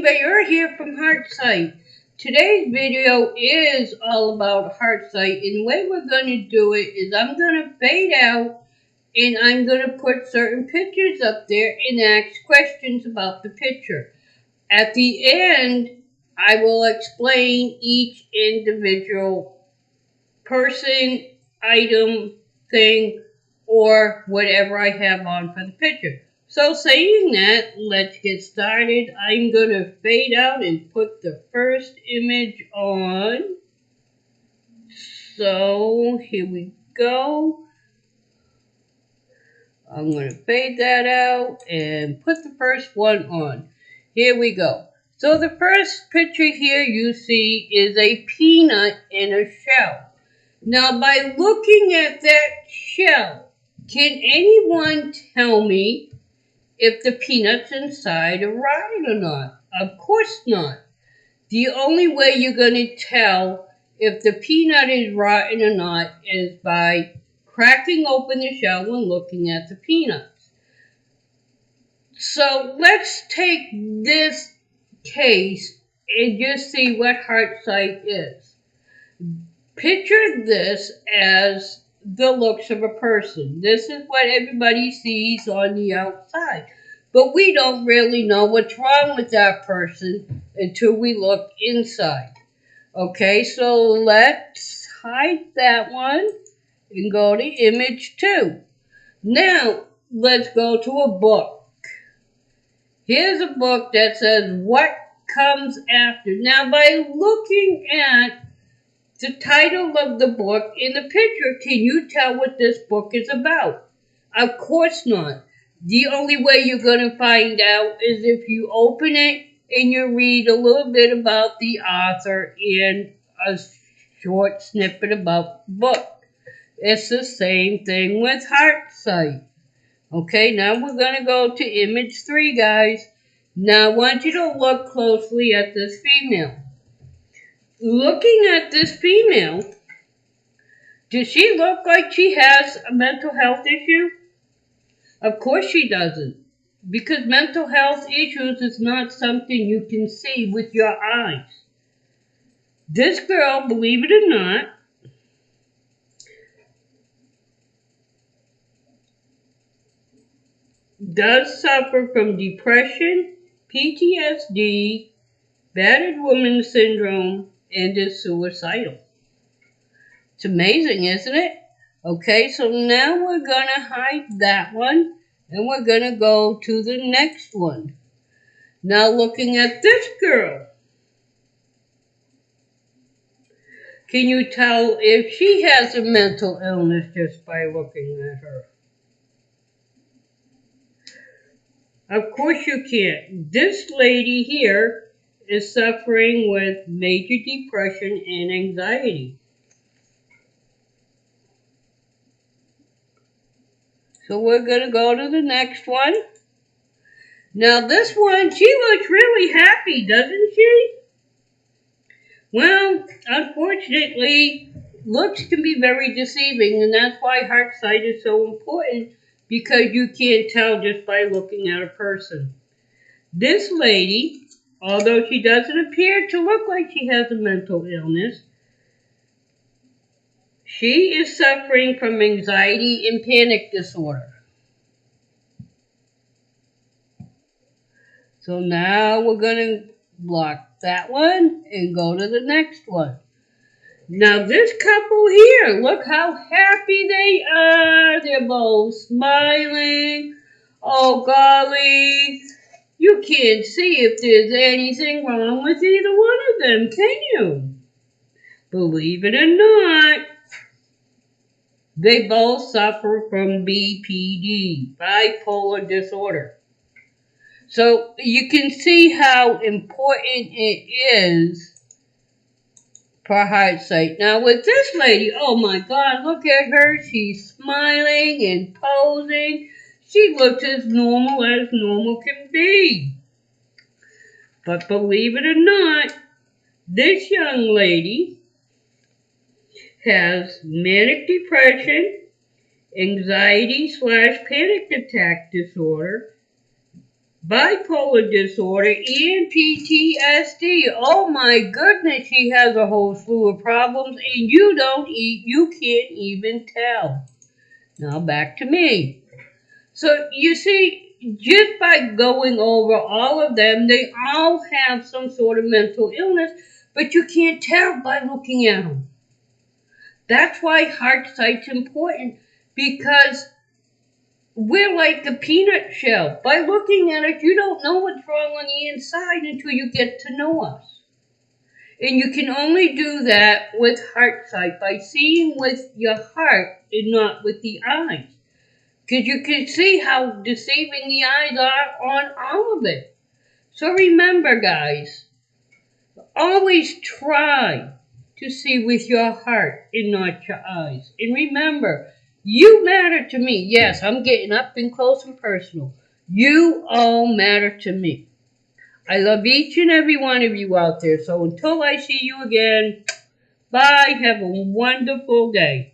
but you're here from Heartsight. Today's video is all about Heartsight, and the way we're going to do it is I'm going to fade out and I'm going to put certain pictures up there and ask questions about the picture. At the end, I will explain each individual person, item, thing, or whatever I have on for the picture. So saying that, let's get started. I'm going to fade out and put the first image on. So here we go. I'm going to fade that out and put the first one on. Here we go. So the first picture here you see is a peanut in a shell. Now by looking at that shell, can anyone tell me if the peanut's inside are rotten or not? Of course not. The only way you're going to tell if the peanut is rotten or not is by cracking open the shell and looking at the peanuts. So let's take this case and just see what Heartsight is. Picture this as the looks of a person. This is what everybody sees on the outside. But we don't really know what's wrong with that person until we look inside. Okay, so let's hide that one and go to image 2. Now, let's go to a book. Here's a book that says what comes after. Now, by looking at the title of the book in the picture, can you tell what this book is about? Of course not. The only way you're going to find out is if you open it and you read a little bit about the author and a short snippet about the book. It's the same thing with Heartsight. Okay, now we're going to go to image 3, guys. Now I want you to look closely at this female. Looking at this female, does she look like she has a mental health issue? Of course she doesn't, because mental health issues is not something you can see with your eyes. This girl, believe it or not, does suffer from depression, PTSD, battered woman syndrome, and is suicidal. It's amazing, isn't it? Okay, so now we're going to hide that one, and we're going to go to the next one. Now looking at this girl, can you tell if she has a mental illness just by looking at her? Of course you can't. This lady here is suffering with major depression and anxiety. So we're going to go to the next one. Now this one, she looks really happy, doesn't she? Well, unfortunately, looks can be very deceiving, and that's why Heartsight is so important, because you can't tell just by looking at a person. This lady, although she doesn't appear to look like she has a mental illness, she is suffering from anxiety and panic disorder. So now we're going to block that one and go to the next one. Now this couple here, look how happy they are. They're both smiling. Oh golly, you can't see if there's anything wrong with either one of them, can you? Believe it or not, they both suffer from BPD, bipolar disorder. So you can see how important it is for Heartsight. Now with this lady, oh my God, look at her. She's smiling and posing. She looks as normal can be. But believe it or not, this young lady has manic depression, anxiety/panic attack disorder, bipolar disorder, and PTSD. Oh my goodness, she has a whole slew of problems, and you can't even tell. Now back to me. So you see, just by going over all of them, they all have some sort of mental illness, but you can't tell by looking at them. That's why heart sight's important, because we're like a peanut shell. By looking at it, you don't know what's wrong on the inside until you get to know us. And you can only do that with heart sight, by seeing with your heart and not with the eyes. Because you can see how deceiving the eyes are on all of it. So remember, guys, always try to see with your heart and not your eyes. And remember, you matter to me. Yes, I'm getting up and close and personal. You all matter to me. I love each and every one of you out there. So until I see you again, bye. Have a wonderful day.